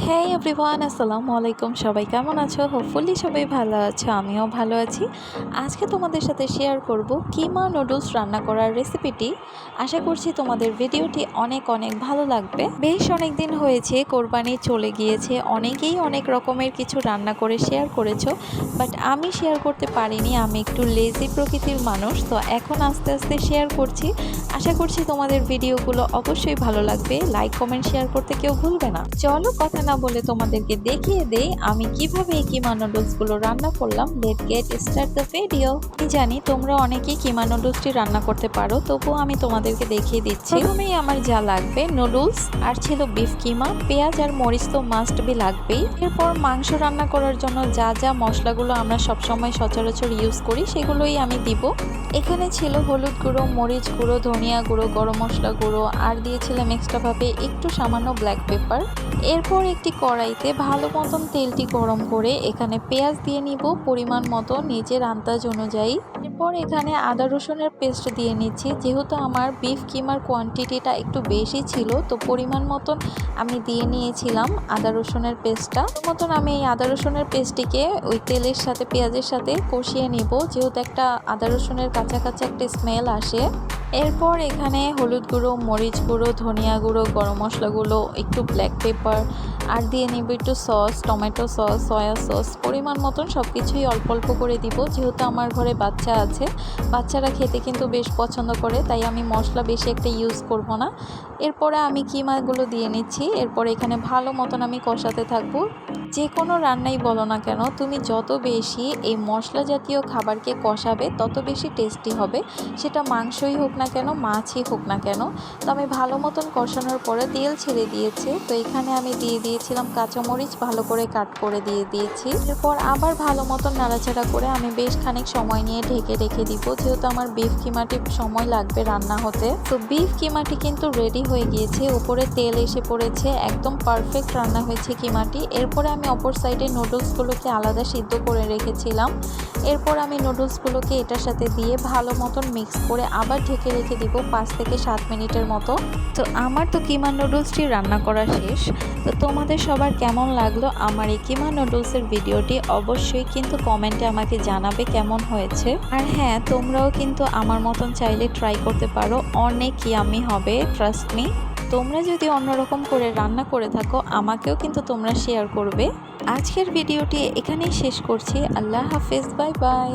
হ্যাঁ এভরিওয়ান, আসসালামু আলাইকুম। সবাই কেমন আছো? হোপফুলি সবাই ভালো আছো, আমিও ভালো আছি। আজকে তোমাদের সাথে শেয়ার করব কিমা নুডলস রান্না করার রেসিপিটি। আশা করছি তোমাদের ভিডিওটি অনেক অনেক ভালো লাগবে। বেশ অনেক দিন হয়েছে, কোরবানি চলে গিয়েছে, অনেকেই অনেক রকমের কিছু রান্না করে শেয়ার করেছো, বাট আমি শেয়ার করতে পারিনি। আমি একটু লেজি প্রকৃতির মানুষ, তো এখন আস্তে আস্তে শেয়ার করছি। আশা করছি তোমাদের ভিডিওগুলো অবশ্যই ভালো লাগবে। লাইক কমেন্ট শেয়ার করতে কেউ ভুলবে না। চলো কথা না বলে তোমাদেরকে দেখিয়ে দেই আমি কিভাবে এই কিমা নুডলসগুলো রান্না করলাম। Late get start the video. আমি জানি তোমরা অনেকেই কিমা নুডলসটি রান্না করতে পারো, তবুও আমি তোমাদেরকে দেখিয়ে দিচ্ছি। প্রথমেই আমার যা লাগবে নুডলস, আর ছিল বিফ কিমা, পেঁয়াজ আর মরিচ তো মাস্ট বি লাগবেই। এরপর মাংস রান্না করার জন্য যা যা মশলাগুলো আমরা সবসময় সচরাচর ইউজ করি সেগুলোই আমি দিব। এখানে ছিল হলুদ গুঁড়ো, মরিচ গুঁড়ো, ধনিয়া গুঁড়ো, গরম মশলা গুঁড়ো, আর দিয়েছিলাম এক্সট্রাভাবে একটু সামান্য ব্ল্যাক পেপার। এরপর একটি কড়াইতে ভালো মতন তেলটি গরম করে এখানে পেঁয়াজ দিয়ে নিব পরিমাণ মতো, নিজের আন্দাজ অনুযায়ী। এরপর এখানে আদা রসুনের পেস্ট দিয়ে নিচ্ছি। যেহেতু আমার বিফ কিমার কোয়ান্টিটিটা একটু বেশি ছিল, তো পরিমাণ মতন আমি দিয়ে নিয়েছিলাম আদা রসুনের পেস্টটা মতন। আমি এই আদা রসুনের পেস্টটিকে ওই তেলের সাথে পেঁয়াজের সাথে কষিয়ে নিব, যেহেতু একটা আদা রসুনের কাঁচা কাঁচা একটা স্মেল আসে। এরপর এখানে হলুদ গুঁড়ো, মরিচ গুঁড়ো, ধনিয়া গুঁড়ো, গরম মশলাগুলো, একটু ব্ল্যাক পেপার, আর দিয়ে নিব একটু sauce, tomato sauce, soya sauce, পরিমাণ মতন সব কিছুই অল্প অল্প করে দিব। যেহেতু আমার ঘরে বাচ্চা আছে, বাচ্চারা খেতে কিন্তু বেশ পছন্দ করে, তাই আমি মশলা বেশি একটা ইউজ করব না। এরপরে আমি কিমাগুলো দিয়ে নিচ্ছি। এরপর এখানে ভালো মতন আমি কষাতে থাকবো। যে কোনো রান্নাই বলো না কেন, তুমি যত বেশি এই মশলা জাতীয় খাবারকে কষাবে তত বেশি টেস্টি হবে। সেটা মাংসই হোক না কেন, মাছই হোক না কেন। তো আমি ভালো মতন কষানোর পরে তেল ছেড়ে দিয়েছে, তো এখানে আমি দিয়ে দিয়েছিলাম কাঁচামরিচ, ভালো করে কাট করে দিয়ে দিয়েছি। এরপর আবার ভালো মতন নাড়াচাড়া করে আমি বেশ খানিক সময় নিয়ে ঢেকে রেখে দিব, যেহেতু আমার বিফ কিমাটি সময় লাগবে রান্না হতে। তো বিফ কিমাটি কিন্তু রেডি হয়ে গিয়েছে, উপরে তেল এসে পড়েছে, একদম পারফেক্ট রান্না হয়েছে কিমাটি। এরপরে আমি অপর সাইডে নুডলসগুলোকে আলাদা সিদ্ধ করে রেখেছিলাম। এরপর আমি নুডলসগুলোকে এটার সাথে দিয়ে ভালো মতন মিক্স করে আবার ঢেকে রেখে দিব 5 থেকে 7 মিনিটের মতো। তো আমার তো কিমা নুডলসটি রান্না করা শেষ। তো তোমাদের সবার কেমন লাগলো আমার এই কিমা নুডলসের ভিডিওটি অবশ্যই কিন্তু কমেন্টে আমাকে জানাবে কেমন হয়েছে। আর হ্যাঁ, তোমরাও কিন্তু আমার মতন চাইলে ট্রাই করতে পারো, অনেক ইয়ামি হবে, ট্রাস্ট মি। তোমরা যদি অন্যরকম করে রান্না করে থাকো আমাকেও কিন্তু তোমরা শেয়ার করবে। আজকের ভিডিওটি এখানেই শেষ করছি। আল্লাহ হাফেজ, বাই বাই।